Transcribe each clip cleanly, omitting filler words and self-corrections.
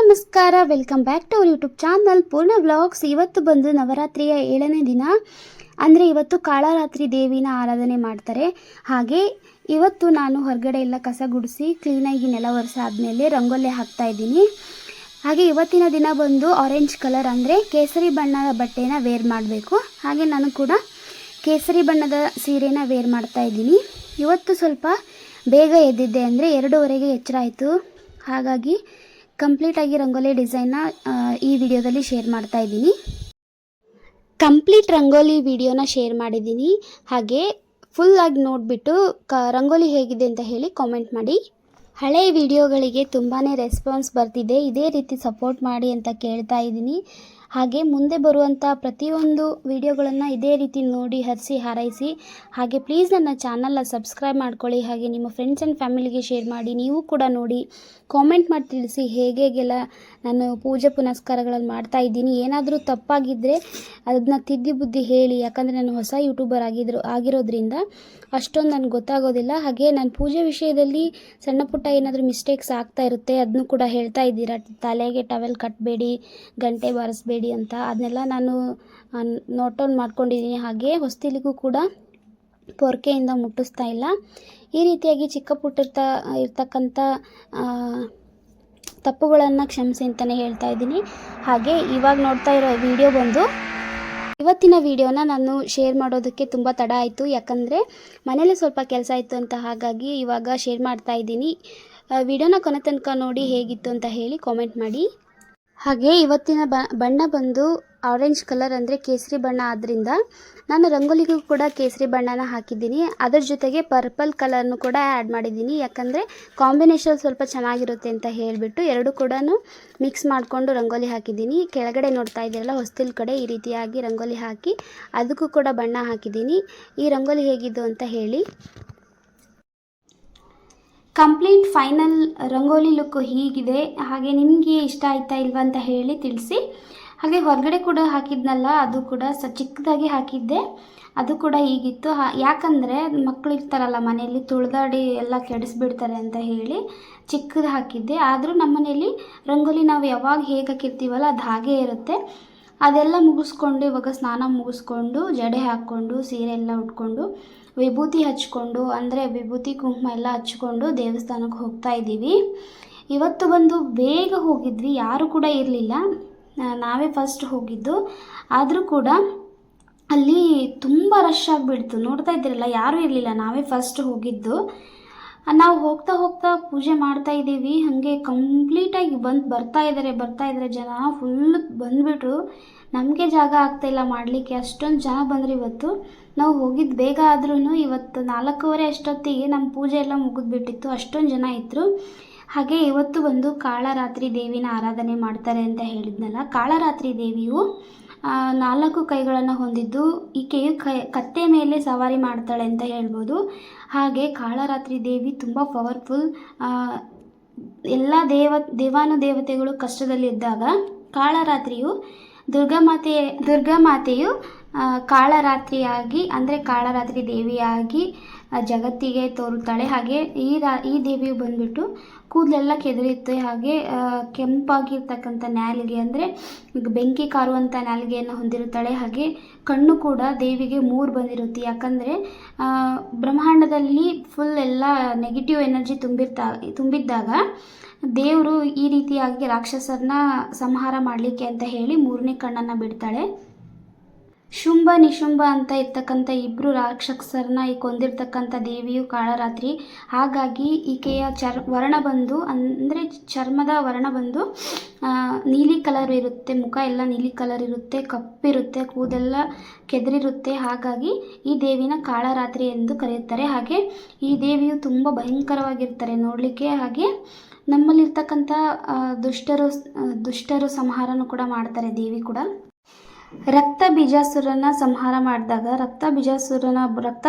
ನಮಸ್ಕಾರ, welcome back to our YouTube channel Poorna vlogs. ಇವತ್ತು ಬಂದು ನವರಾತ್ರಿಯ 7ನೇ ದಿನ, ಅಂದರೆ ಇವತ್ತು ಕಾಳರಾತ್ರಿ ದೇವಿನ ಆರಾಧನೆ ಮಾಡ್ತಾರೆ. ಹಾಗೆ ಇವತ್ತು ನಾನು ಹೊರಗಡೆ ಎಲ್ಲ ಕಸ ಗುಡಿಸಿ ಕ್ಲೀನಾಗಿ ನೆಲ ಒರೆಸಾದ್ಮೇಲೆ ರಂಗೋಲಿ ಹಾಕ್ತಾ ಇದ್ದೀನಿ. ಹಾಗೆ ಇವತ್ತಿನ ದಿನ ಬಂದು ಆರೆಂಜ್ ಕಲರ್ ಅಂದರೆ ಕೇಸರಿ ಬಣ್ಣದ ಬಟ್ಟೆನ ವೇರ್ ಮಾಡಬೇಕು. ಹಾಗೆ ನಾನು ಕೂಡ ಕೇಸರಿ ಬಣ್ಣದ ಸೀರೆನ ವೇರ್ ಮಾಡ್ತಾ ಇದ್ದೀನಿ. ಇವತ್ತು ಸ್ವಲ್ಪ ಬೇಗ ಎದ್ದಿದ್ದೆ, ಅಂದರೆ 2:30ಗೆ ಎಚ್ಚರ ಆಯಿತು. ಹಾಗಾಗಿ ಕಂಪ್ಲೀಟಾಗಿ ರಂಗೋಲಿ ಡಿಸೈನ್ನ ಈ ವಿಡಿಯೋದಲ್ಲಿ ಶೇರ್ ಮಾಡ್ತಾ ಇದ್ದೀನಿ. ಕಂಪ್ಲೀಟ್ ರಂಗೋಲಿ ವಿಡಿಯೋನ ಶೇರ್ ಮಾಡಿದ್ದೀನಿ. ಹಾಗೆ ಫುಲ್ಲಾಗಿ ನೋಡಿಬಿಟ್ಟು ರಂಗೋಲಿ ಹೇಗಿದೆ ಅಂತ ಹೇಳಿ ಕಾಮೆಂಟ್ ಮಾಡಿ. ಹಳೆಯ ವಿಡಿಯೋಗಳಿಗೆ ತುಂಬಾ ರೆಸ್ಪಾನ್ಸ್ ಬರ್ತಿದೆ, ಇದೇ ರೀತಿ ಸಪೋರ್ಟ್ ಮಾಡಿ ಅಂತ ಕೇಳ್ತಾ ಇದ್ದೀನಿ. ಹಾಗೆ ಮುಂದೆ ಬರುವಂಥ ಪ್ರತಿಯೊಂದು ವಿಡಿಯೋಗಳನ್ನು ಇದೇ ರೀತಿ ನೋಡಿ ಹರಿಸಿ ಹಾರೈಸಿ. ಹಾಗೆ ಪ್ಲೀಸ್ ನನ್ನ ಚಾನಲ್ನ ಸಬ್ಸ್ಕ್ರೈಬ್ ಮಾಡ್ಕೊಳ್ಳಿ. ಹಾಗೆ ನಿಮ್ಮ ಫ್ರೆಂಡ್ಸ್ ಆ್ಯಂಡ್ ಫ್ಯಾಮಿಲಿಗೆ ಶೇರ್ ಮಾಡಿ. ನೀವು ಕೂಡ ನೋಡಿ ಕಾಮೆಂಟ್ ಮಾಡಿ ತಿಳಿಸಿ ಹೇಗೆಲ್ಲ ನಾನು ಪೂಜೆ ಪುನಸ್ಕಾರಗಳನ್ನು ಮಾಡ್ತಾ ಇದ್ದೀನಿ. ಏನಾದರೂ ತಪ್ಪಾಗಿದ್ದರೆ ಅದನ್ನ ತಿದ್ದಿ ಬುದ್ಧಿ ಹೇಳಿ, ಯಾಕಂದರೆ ನಾನು ಹೊಸ ಯೂಟ್ಯೂಬರ್ ಆಗಿರೋದ್ರಿಂದ ಅಷ್ಟೊಂದು ನನಗೆ ಗೊತ್ತಾಗೋದಿಲ್ಲ. ಹಾಗೆ ನಾನು ಪೂಜೆ ವಿಷಯದಲ್ಲಿ ಸಣ್ಣ ಪುಟ್ಟ ಏನಾದರೂ ಮಿಸ್ಟೇಕ್ಸ್ ಆಗ್ತಾ ಇರುತ್ತೆ, ಅದನ್ನು ಕೂಡ ಹೇಳ್ತಾ ಇದ್ದೀರಾ. ತಲೆಗೆ ಟವೆಲ್ ಕಟ್ಟಬೇಡಿ, ಗಂಟೆ ಬಾರಿಸಬೇಡಿ ಅಂತ, ಅದನ್ನೆಲ್ಲ ನಾನು ನೋಟ್ ಡೌನ್ ಮಾಡ್ಕೊಂಡಿದ್ದೀನಿ. ಹಾಗೆ ಹೊಸ್ತಿಲಿಗೂ ಕೂಡ ಪೊರ್ಕೆಯಿಂದ ಮುಟ್ಟಿಸ್ತಾ ಇಲ್ಲ. ಈ ರೀತಿಯಾಗಿ ಚಿಕ್ಕ ಪುಟ್ಟ ಇರ್ತಕ್ಕಂಥ ತಪ್ಪುಗಳನ್ನು ಕ್ಷಮಿಸಿ ಅಂತಲೇ ಹೇಳ್ತಾ ಇದ್ದೀನಿ. ಹಾಗೆ ಇವಾಗ ನೋಡ್ತಾ ಇರೋ ವಿಡಿಯೋ ಬಂದು ಇವತ್ತಿನ ವಿಡಿಯೋನ ನಾನು ಶೇರ್ ಮಾಡೋದಕ್ಕೆ ತುಂಬ ತಡ ಆಯಿತು, ಯಾಕಂದರೆ ಮನೇಲಿ ಸ್ವಲ್ಪ ಕೆಲಸ ಇತ್ತು ಅಂತ. ಹಾಗಾಗಿ ಇವಾಗ ಶೇರ್ ಮಾಡ್ತಾ ಇದ್ದೀನಿ. ವಿಡಿಯೋನ ಕೊನೆ ತನಕ ನೋಡಿ ಹೇಗಿತ್ತು ಅಂತ ಹೇಳಿ ಕಾಮೆಂಟ್ ಮಾಡಿ. ಹಾಗೆ ಇವತ್ತಿನ ಬಣ್ಣ ಬಂದು ಆರೆಂಜ್ ಕಲರ್, ಅಂದರೆ ಕೇಸರಿ ಬಣ್ಣ ಆದ್ದರಿಂದ ನಾನು ರಂಗೋಲಿಗೂ ಕೂಡ ಕೇಸರಿ ಬಣ್ಣನ ಹಾಕಿದ್ದೀನಿ. ಅದರ ಜೊತೆಗೆ ಪರ್ಪಲ್ ಕಲರ್ನು ಕೂಡ ಆ್ಯಡ್ ಮಾಡಿದ್ದೀನಿ, ಯಾಕಂದರೆ ಕಾಂಬಿನೇಷನ್ ಸ್ವಲ್ಪ ಚೆನ್ನಾಗಿರುತ್ತೆ ಅಂತ ಹೇಳಿಬಿಟ್ಟು ಎರಡು ಕೂಡ ಮಿಕ್ಸ್ ಮಾಡಿಕೊಂಡು ರಂಗೋಲಿ ಹಾಕಿದ್ದೀನಿ. ಕೆಳಗಡೆ ನೋಡ್ತಾ ಇದ್ದೀರಲ್ಲ, ಹೊಸ್ತಿಲ್ ಕಡೆ ಈ ರೀತಿಯಾಗಿ ರಂಗೋಲಿ ಹಾಕಿ ಅದಕ್ಕೂ ಕೂಡ ಬಣ್ಣ ಹಾಕಿದ್ದೀನಿ. ಈ ರಂಗೋಲಿ ಹೇಗಿದ್ದು ಅಂತ ಹೇಳಿ. ಕಂಪ್ಲೀಟ್ ಫೈನಲ್ ರಂಗೋಲಿ ಲುಕ್ ಹೀಗಿದೆ. ಹಾಗೆ ನಿಮಗೆ ಇಷ್ಟ ಆಯ್ತಾ ಇಲ್ವಾ ಅಂತ ಹೇಳಿ ತಿಳಿಸಿ. ಹಾಗೆ ಹೊರಗಡೆ ಕೂಡ ಹಾಕಿದ್ನಲ್ಲ, ಅದು ಕೂಡ ಚಿಕ್ಕದಾಗಿ ಹಾಕಿದ್ದೆ, ಅದು ಕೂಡ ಹೀಗಿತ್ತು. ಯಾಕಂದರೆ ಮಕ್ಕಳು ಇರ್ತಾರಲ್ಲ ಮನೆಯಲ್ಲಿ, ತುಳಿದಾಡಿ ಎಲ್ಲ ಕೆಡಿಸ್ಬಿಡ್ತಾರೆ ಅಂತ ಹೇಳಿ ಚಿಕ್ಕದು ಹಾಕಿದ್ದೆ. ಆದರೂ ನಮ್ಮ ಮನೆಯಲ್ಲಿ ರಂಗೋಲಿ ನಾವು ಯಾವಾಗ ಹೇಗೆ ಹಾಕಿರ್ತೀವಲ್ಲ ಅದು ಹಾಗೇ ಇರುತ್ತೆ. ಅದೆಲ್ಲ ಮುಗಿಸ್ಕೊಂಡು ಇವಾಗ ಸ್ನಾನ ಮುಗಿಸ್ಕೊಂಡು ಜಡೆ ಹಾಕ್ಕೊಂಡು ಸೀರೆ ಎಲ್ಲ ಉಟ್ಕೊಂಡು ವಿಭೂತಿ ಹಚ್ಕೊಂಡು, ಅಂದರೆ ವಿಭೂತಿ ಕುಂಕುಮ ಎಲ್ಲ ಹಚ್ಕೊಂಡು ದೇವಸ್ಥಾನಕ್ಕೆ ಹೋಗ್ತಾ ಇದ್ದೀವಿ. ಇವತ್ತು ಬಂದು ಬೇಗ ಹೋಗಿದ್ವಿ, ಯಾರು ಕೂಡ ಇರಲಿಲ್ಲ, ನಾವೇ ಫಸ್ಟ್ ಹೋಗಿದ್ದು. ಆದರೂ ಕೂಡ ಅಲ್ಲಿ ತುಂಬ ರಶ್ ಆಗಿಬಿಡ್ತು. ನೋಡ್ತಾ ಇದ್ದೀರಲ್ಲ, ಯಾರೂ ಇರಲಿಲ್ಲ, ನಾವೇ ಫಸ್ಟ್ ಹೋಗಿದ್ದು. ನಾವು ಹೋಗ್ತಾ ಹೋಗ್ತಾ ಪೂಜೆ ಮಾಡ್ತಾ ಇದ್ದೀವಿ. ಹಾಗೆ ಕಂಪ್ಲೀಟಾಗಿ ಬರ್ತಾ ಇದ್ದಾರೆ ಜನ. ಫುಲ್ ಬಂದುಬಿಟ್ರು. ನಮಗೆ ಜಾಗ ಆಗ್ತಾಯಿಲ್ಲ ಮಾಡಲಿಕ್ಕೆ, ಅಷ್ಟೊಂದು ಜನ ಬಂದರು ಇವತ್ತು. ನಾವು ಹೋಗಿದ್ದು ಬೇಗ ಆದ್ರೂ ಇವತ್ತು 4:15 ಅಷ್ಟೊತ್ತಿಗೆ ನಮ್ಮ ಪೂಜೆ ಎಲ್ಲ ಮುಗಿದ್ಬಿಟ್ಟಿತ್ತು, ಅಷ್ಟೊಂದು ಜನ ಇದ್ದರು. ಹಾಗೆ ಇವತ್ತು ಬಂದು ಕಾಳರಾತ್ರಿ ದೇವಿನ ಆರಾಧನೆ ಮಾಡ್ತಾರೆ ಅಂತ ಹೇಳಿದ್ನಲ್ಲ. ಕಾಳರಾತ್ರಿ ದೇವಿಯು 4 ಕೈಗಳನ್ನು ಹೊಂದಿದ್ದು, ಈಕೆಯು ಕತ್ತೆ ಮೇಲೆ ಸವಾರಿ ಮಾಡ್ತಾಳೆ ಅಂತ ಹೇಳ್ಬೋದು. ಹಾಗೆ ಕಾಳರಾತ್ರಿ ದೇವಿ ತುಂಬ ಪವರ್ಫುಲ್. ಎಲ್ಲ ದೇವಾನುದೇವತೆಗಳು ಕಷ್ಟದಲ್ಲಿದ್ದಾಗ ಕಾಳರಾತ್ರಿಯು ದುರ್ಗಾಮಾತೆಯು ಕಾಳರಾತ್ರಿಯಾಗಿ, ಅಂದರೆ ಕಾಳರಾತ್ರಿ ದೇವಿಯಾಗಿ ಜಗತ್ತಿಗೆ ತೋರುತ್ತಾಳೆ. ಹಾಗೆ ಈ ದೇವಿಯು ಬಂದುಬಿಟ್ಟು ಕೂದಲೆಲ್ಲ ಕೆದರಿರುತ್ತೆ. ಹಾಗೆ ಕೆಂಪಾಗಿರ್ತಕ್ಕಂಥ ನಾಲಿಗೆ, ಅಂದರೆ ಬೆಂಕಿ ಕಾರುವಂಥ ನಾಲಿಗೆಯನ್ನು ಹೊಂದಿರುತ್ತಾಳೆ. ಹಾಗೆ ಕಣ್ಣು ಕೂಡ ದೇವಿಗೆ 3 ಬಂದಿರುತ್ತೆ, ಯಾಕಂದರೆ ಬ್ರಹ್ಮಾಂಡದಲ್ಲಿ ಫುಲ್ ಎಲ್ಲ ನೆಗೆಟಿವ್ ಎನರ್ಜಿ ತುಂಬಿದ್ದಾಗ ದೇವರು ಈ ರೀತಿಯಾಗಿ ರಾಕ್ಷಸರನ್ನ ಸಂಹಾರ ಮಾಡಲಿಕ್ಕೆ ಅಂತ ಹೇಳಿ 3ನೇ ಕಣ್ಣನ್ನು ಬಿಡ್ತಾಳೆ. ಶುಂಭ ನಿಶುಂಭ ಅಂತ ಇರ್ತಕ್ಕಂಥ 2 ರಾಕ್ಷಸರನ್ನ ಕೊಂದಿರ್ತಕ್ಕಂಥ ದೇವಿಯು ಕಾಳರಾತ್ರಿ. ಹಾಗಾಗಿ ಈಕೆಯ ವರ್ಣ ಬಂದು, ಅಂದರೆ ಚರ್ಮದ ವರ್ಣ ಬಂದು ನೀಲಿ ಕಲರ್ ಇರುತ್ತೆ, ಮುಖ ಎಲ್ಲ ನೀಲಿ ಕಲರ್ ಇರುತ್ತೆ, ಕಪ್ಪಿರುತ್ತೆ, ಕೂದೆಲ್ಲ ಕೆದರಿರುತ್ತೆ. ಹಾಗಾಗಿ ಈ ದೇವಿನ ಕಾಳರಾತ್ರಿ ಎಂದು ಕರೆಯುತ್ತಾರೆ. ಹಾಗೆ ಈ ದೇವಿಯು ತುಂಬ ಭಯಂಕರವಾಗಿರ್ತಾರೆ ನೋಡಲಿಕ್ಕೆ. ಹಾಗೆ ನಮ್ಮಲ್ಲಿರ್ತಕ್ಕಂಥ ದುಷ್ಟರು ಸಂಹಾರನೂ ಕೂಡ ಮಾಡ್ತಾರೆ ದೇವಿ ಕೂಡ. ರಕ್ತ ಬೀಜಾಸುರನ ಸಂಹಾರ ಮಾಡಿದಾಗ ರಕ್ತ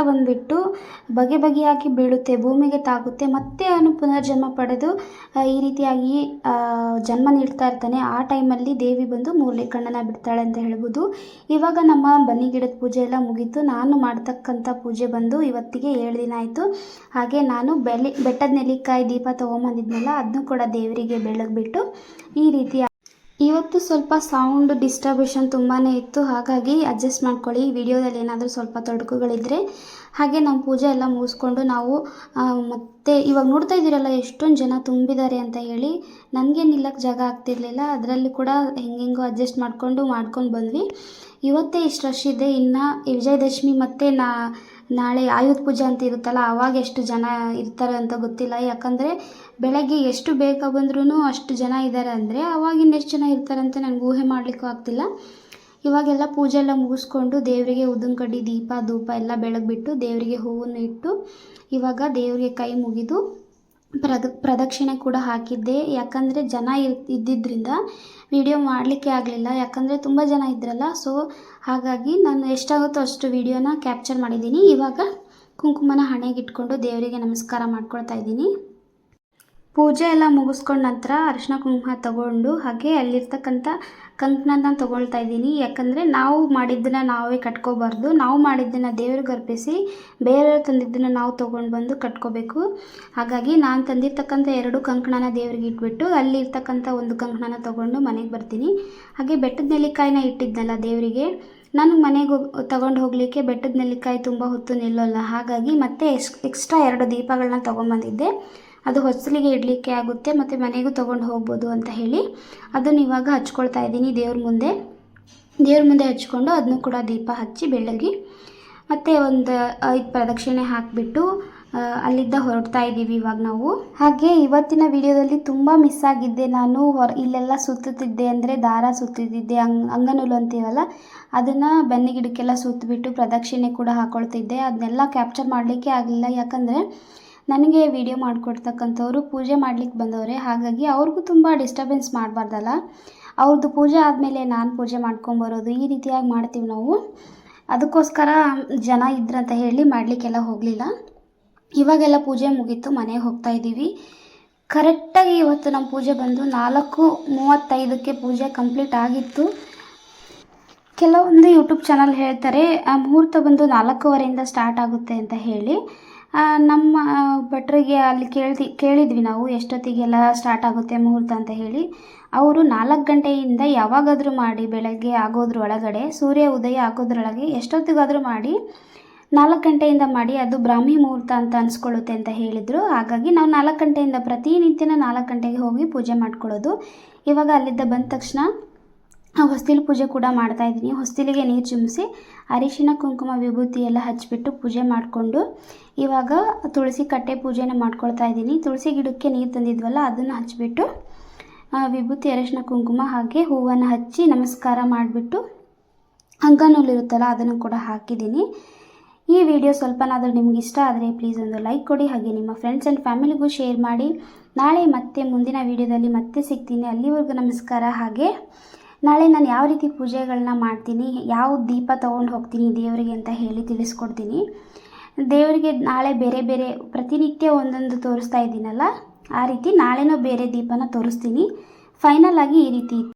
ಬಂದುಬಿಟ್ಟು ಬಗೆ ಬಗೆಯಾಗಿ ಬೀಳುತ್ತೆ, ಭೂಮಿಗೆ ತಾಗುತ್ತೆ. ಮತ್ತೆ ಅವನು ಪುನರ್ಜನ್ಮ ಪಡೆದು ಈ ರೀತಿಯಾಗಿ ಜನ್ಮ ನೀಡ್ತಾ ಇರ್ತಾನೆ. ಆ ಟೈಮಲ್ಲಿ ದೇವಿ ಬಂದು ಮೂರನೇ ಕಣ್ಣನ್ನು ಬಿಡ್ತಾಳೆ ಅಂತ ಹೇಳ್ಬೋದು. ಇವಾಗ ನಮ್ಮ ಬನ್ನಿ ಗಿಡದ ಪೂಜೆ ಎಲ್ಲ ಮುಗೀತು. ನಾನು ಮಾಡ್ತಕ್ಕಂಥ ಪೂಜೆ ಬಂದು ಇವತ್ತಿಗೆ 7 ದಿನ ಆಯಿತು. ಹಾಗೆ ನಾನು ಬೆಟ್ಟದ ನೆಲ್ಲಿಕಾಯಿ ದೀಪ ತೊಗೊಂಬಂದಿದ್ನಲ್ಲ, ಅದನ್ನು ಕೂಡ ದೇವರಿಗೆ ಬೆಳಗ್ಬಿಟ್ಟು ಈ ರೀತಿ. ಇವತ್ತು ಸ್ವಲ್ಪ ಸೌಂಡ್ ಡಿಸ್ಟರ್ಬೇಷನ್ ತುಂಬಾ ಇತ್ತು, ಹಾಗಾಗಿ ಅಡ್ಜಸ್ಟ್ ಮಾಡ್ಕೊಳ್ಳಿ. ವಿಡಿಯೋದಲ್ಲಿ ಏನಾದರೂ ಸ್ವಲ್ಪ ತೊಡಕುಗಳಿದ್ದರೆ. ಹಾಗೆ ನಮ್ಮ ಪೂಜೆ ಎಲ್ಲ ಮುಗಿಸ್ಕೊಂಡು ನಾವು ಮತ್ತೆ ಇವಾಗ ನೋಡ್ತಾ ಇದ್ದೀರಲ್ಲ ಎಷ್ಟೊಂದು ಜನ ತುಂಬಿದ್ದಾರೆ ಅಂತ ಹೇಳಿ. ನನಗೆ ನಿಲ್ಲಕ್ಕೆ ಜಾಗ ಆಗ್ತಿರ್ಲಿಲ್ಲ, ಅದರಲ್ಲಿ ಕೂಡ ಹೆಂಗೆಂಗೋ ಅಡ್ಜಸ್ಟ್ ಮಾಡ್ಕೊಂಡು ಬಂದ್ವಿ. ಇವತ್ತೇ ಇಷ್ಟು ರಶ್ ಇದೆ. ಇನ್ನು ವಿಜಯದಶಮಿ ಮತ್ತು ನಾಳೆ ಆಯುಧ ಪೂಜೆ ಅಂತ ಇರುತ್ತಲ್ಲ, ಆವಾಗ ಎಷ್ಟು ಜನ ಇರ್ತಾರೆ ಅಂತ ಗೊತ್ತಿಲ್ಲ. ಯಾಕಂದರೆ ಬೆಳಗ್ಗೆ ಎಷ್ಟು ಬೇಗ ಬಂದ್ರೂ ಅಷ್ಟು ಜನ ಇದ್ದಾರೆ ಅಂದರೆ ಆವಾಗಿನ ಎಷ್ಟು ಜನ ಇರ್ತಾರೆ ಅಂತ ನನಗೆ ಊಹೆ ಮಾಡಲಿಕ್ಕೂ ಆಗ್ತಿಲ್ಲ. ಇವಾಗೆಲ್ಲ ಪೂಜೆ ಎಲ್ಲ ಮುಗಿಸ್ಕೊಂಡು ದೇವರಿಗೆ ಉದ್ದಿನ ಕಡ್ಡಿ ದೀಪ ಧೂಪ ಎಲ್ಲ ಬೆಳಗ್ಬಿಟ್ಟು ದೇವರಿಗೆ ಹೂವನ್ನು ಇಟ್ಟು ಇವಾಗ ದೇವರಿಗೆ ಕೈ ಮುಗಿದು ಪ್ರದಕ್ಷಿಣೆ ಕೂಡ ಹಾಕಿದ್ದೆ. ಯಾಕಂದರೆ ಜನ ಇದ್ದಿದ್ದರಿಂದ ವಿಡಿಯೋ ಮಾಡಲಿಕ್ಕೆ ಆಗಲಿಲ್ಲ, ಯಾಕಂದರೆ ತುಂಬ ಜನ ಇದ್ರಲ್ಲ. ಸೊ ಹಾಗಾಗಿ ನಾನು ಎಷ್ಟಾಗುತ್ತೋ ಅಷ್ಟು ವಿಡಿಯೋನ ಕ್ಯಾಪ್ಚರ್ ಮಾಡಿದ್ದೀನಿ. ಇವಾಗ ಕುಂಕುಮನ ಹಣೆಗೆ ಇಟ್ಕೊಂಡು ದೇವರಿಗೆ ನಮಸ್ಕಾರ ಮಾಡ್ಕೊಳ್ತಾ ಇದ್ದೀನಿ. ಪೂಜೆ ಎಲ್ಲ ಮುಗಿಸ್ಕೊಂಡ ನಂತರ ಅರಿಶಿನ ಕುಂಕುಮ ತಗೊಂಡು ಹಾಗೆ ಅಲ್ಲಿರ್ತಕ್ಕಂಥ ಕಂಕಣನ ತೊಗೊಳ್ತಾ ಇದ್ದೀನಿ. ಯಾಕಂದರೆ ನಾವು ಮಾಡಿದ್ದನ್ನು ನಾವೇ ಕಟ್ಕೋಬಾರ್ದು. ನಾವು ಮಾಡಿದ್ದನ್ನು ದೇವ್ರಿಗೆ ಅರ್ಪಿಸಿ ಬೇರೆಯವ್ರು ತಂದಿದ್ದನ್ನು ನಾವು ತೊಗೊಂಡು ಬಂದು ಕಟ್ಕೋಬೇಕು. ಹಾಗಾಗಿ ನಾನು ತಂದಿರ್ತಕ್ಕಂಥ 2 ಕಂಕಣನ ದೇವ್ರಿಗೆ ಇಟ್ಬಿಟ್ಟು ಅಲ್ಲಿರ್ತಕ್ಕಂಥ 1 ಕಂಕಣನ ತೊಗೊಂಡು ಮನೆಗೆ ಬರ್ತೀನಿ. ಹಾಗೆ ಬೆಟ್ಟದ ನೆಲ್ಲಿಕಾಯಿನ ಇಟ್ಟಿದ್ನಲ್ಲ ದೇವರಿಗೆ, ನಾನು ಮನೆಗೆ ತಗೊಂಡು ಹೋಗಲಿಕ್ಕೆ ಬೆಟ್ಟದ ನೆಲ್ಲಿಕಾಯಿ ತುಂಬ ಹೊತ್ತು ನಿಲ್ಲೋಲ್ಲ. ಹಾಗಾಗಿ ಮತ್ತೆ ಎಕ್ಸ್ಟ್ರಾ 2 ದೀಪಗಳನ್ನ ತೊಗೊಂಬಂದಿದ್ದೆ. ಅದು ಹೊಸಲಿಗೆ ಇಡಲಿಕ್ಕೆ ಆಗುತ್ತೆ ಮತ್ತು ಮನೆಗೂ ತೊಗೊಂಡು ಹೋಗ್ಬೋದು ಅಂತ ಹೇಳಿ ಅದನ್ನು ಇವಾಗ ಹಚ್ಕೊಳ್ತಾ ಇದ್ದೀನಿ ದೇವ್ರ ಮುಂದೆ ಹಚ್ಕೊಂಡು ಅದನ್ನು ಕೂಡ ದೀಪ ಹಚ್ಚಿ ಬೆಳಗ್ಗೆ ಮತ್ತು ಒಂದು 5 ಪ್ರದಕ್ಷಿಣೆ ಹಾಕಿಬಿಟ್ಟು ಅಲ್ಲಿದ್ದ ಹೊರಡ್ತಾ ಇದ್ದೀವಿ ಇವಾಗ ನಾವು. ಹಾಗೆ ಇವತ್ತಿನ ವಿಡಿಯೋದಲ್ಲಿ ತುಂಬ ಮಿಸ್ ಆಗಿದ್ದೆ ನಾನು. ಇಲ್ಲೆಲ್ಲ ಸುತ್ತುತ್ತಿದ್ದೆ, ಅಂದರೆ ದಾರ ಸುತ್ತಿದ್ದೆ, ಅಂಗನೂಲು ಅಂತೀವಲ್ಲ ಅದನ್ನು ಬನ್ನಿ ಗಿಡಕ್ಕೆಲ್ಲ ಸುತ್ತಿಬಿಟ್ಟು ಪ್ರದಕ್ಷಿಣೆ ಕೂಡ ಹಾಕ್ಕೊಳ್ತಿದ್ದೆ. ಅದನ್ನೆಲ್ಲ ಕ್ಯಾಪ್ಚರ್ ಮಾಡಲಿಕ್ಕೆ ಆಗಲಿಲ್ಲ, ಯಾಕಂದರೆ ನನಗೆ ವಿಡಿಯೋ ಮಾಡಿಕೊಡ್ತಕ್ಕಂಥವ್ರು ಪೂಜೆ ಮಾಡಲಿಕ್ಕೆ ಬಂದವರೆ. ಹಾಗಾಗಿ ಅವ್ರಿಗೂ ತುಂಬ ಡಿಸ್ಟರ್ಬೆನ್ಸ್ ಮಾಡಬಾರ್ದಲ್ಲ. ಅವ್ರದ್ದು ಪೂಜೆ ಆದಮೇಲೆ ನಾನು ಪೂಜೆ ಮಾಡ್ಕೊಂಬರೋದು ಈ ರೀತಿಯಾಗಿ ಮಾಡ್ತೀವಿ ನಾವು. ಅದಕ್ಕೋಸ್ಕರ ಜನ ಇದ್ರಂತ ಹೇಳಿ ಮಾಡಲಿಕ್ಕೆಲ್ಲ ಹೋಗಲಿಲ್ಲ. ಇವಾಗೆಲ್ಲ ಪೂಜೆ ಮುಗೀತು, ಮನೆಗೆ ಹೋಗ್ತಾ ಇದ್ದೀವಿ. ಕರೆಕ್ಟಾಗಿ ಇವತ್ತು ನಮ್ಮ ಪೂಜೆ ಬಂದು 4:35ಕ್ಕೆ ಪೂಜೆ ಕಂಪ್ಲೀಟ್ ಆಗಿತ್ತು. ಕೆಲವೊಂದು ಯೂಟ್ಯೂಬ್ ಚಾನಲ್ ಹೇಳ್ತಾರೆ ಮುಹೂರ್ತ ಬಂದು 4:15 ಸ್ಟಾರ್ಟ್ ಆಗುತ್ತೆ ಅಂತ ಹೇಳಿ. ನಮ್ಮ ಭಟ್ರಿಗೆ ಅಲ್ಲಿ ಕೇಳಿದ್ವಿ ನಾವು ಎಷ್ಟೊತ್ತಿಗೆಲ್ಲ ಸ್ಟಾರ್ಟ್ ಆಗುತ್ತೆ ಮುಹೂರ್ತ ಅಂತ ಹೇಳಿ. ಅವರು 4 ಗಂಟೆಯಿಂದ ಯಾವಾಗಾದರೂ ಮಾಡಿ, ಬೆಳಗ್ಗೆ ಆಗೋದ್ರೊಳಗಡೆ ಸೂರ್ಯ ಉದಯ ಆಗೋದ್ರೊಳಗೆ ಎಷ್ಟೊತ್ತಿಗಾದರೂ ಮಾಡಿ 4 ಗಂಟೆಯಿಂದ ಮಾಡಿ, ಅದು ಬ್ರಾಹ್ಮಿ ಮುಹೂರ್ತ ಅಂತ ಅನಿಸ್ಕೊಳ್ಳುತ್ತೆ ಅಂತ ಹೇಳಿದರು. ಹಾಗಾಗಿ ನಾವು 4 ಗಂಟೆಯಿಂದ ಪ್ರತಿನಿತ್ಯನ 4 ಗಂಟೆಗೆ ಹೋಗಿ ಪೂಜೆ ಮಾಡ್ಕೊಳ್ಳೋದು. ಇವಾಗ ಅಲ್ಲಿದ್ದ ಬಂದ ತಕ್ಷಣ ಹೊಸ್ತಿಲು ಪೂಜೆ ಕೂಡ ಮಾಡ್ತಾಯಿದ್ದೀನಿ. ಹೊಸ್ತಿಲಿಗೆ ನೀರು ಚಿಮ್ಮಿಸಿ ಅರಿಶಿನ ಕುಂಕುಮ ವಿಭೂತಿ ಎಲ್ಲ ಹಚ್ಚಿಬಿಟ್ಟು ಪೂಜೆ ಮಾಡಿಕೊಂಡು ಇವಾಗ ತುಳಸಿ ಕಟ್ಟೆ ಪೂಜೆನ ಮಾಡ್ಕೊಳ್ತಾ ಇದ್ದೀನಿ. ತುಳಸಿ ಗಿಡಕ್ಕೆ ನೀರು ತಂದಿದ್ವಲ್ಲ ಅದನ್ನು ಹಚ್ಚಿಬಿಟ್ಟು ವಿಭೂತಿ ಅರಿಶಿನ ಕುಂಕುಮ ಹಾಗೆ ಹೂವನ್ನು ಹಚ್ಚಿ ನಮಸ್ಕಾರ ಮಾಡಿಬಿಟ್ಟು ಅಂಗನೂಲು ಇರುತ್ತಲ್ಲ ಅದನ್ನು ಕೂಡ ಹಾಕಿದ್ದೀನಿ. ಈ ವಿಡಿಯೋ ಸ್ವಲ್ಪನಾದರೂ ನಿಮ್ಗೆ ಇಷ್ಟ ಆದರೆ ಪ್ಲೀಸ್ ಒಂದು ಲೈಕ್ ಕೊಡಿ, ಹಾಗೆ ನಿಮ್ಮ ಫ್ರೆಂಡ್ಸ್ ಆ್ಯಂಡ್ ಫ್ಯಾಮಿಲಿಗೂ ಶೇರ್ ಮಾಡಿ. ನಾಳೆ ಮತ್ತೆ ಮುಂದಿನ ವಿಡಿಯೋದಲ್ಲಿ ಮತ್ತೆ ಸಿಗ್ತೀನಿ. ಅಲ್ಲಿವರೆಗೂ ನಮಸ್ಕಾರ. ಹಾಗೆ ನಾಳೆ ನಾನು ಯಾವ ರೀತಿ ಪೂಜೆಗಳನ್ನ ಮಾಡ್ತೀನಿ, ಯಾವ ದೀಪ ತೊಗೊಂಡು ಹೋಗ್ತೀನಿ ದೇವರಿಗೆ ಅಂತ ಹೇಳಿ ತಿಳಿಸ್ಕೊಡ್ತೀನಿ. ದೇವರಿಗೆ ನಾಳೆ ಬೇರೆ ಬೇರೆ ಪ್ರತಿನಿತ್ಯ ಒಂದೊಂದು ತೋರಿಸ್ತಾ ಇದ್ದೀನಲ್ಲ, ಆ ರೀತಿ ನಾಳೆನೂ ಬೇರೆ ದೀಪನ ತೋರಿಸ್ತೀನಿ. ಫೈನಲ್ ಆಗಿ ಈ ರೀತಿ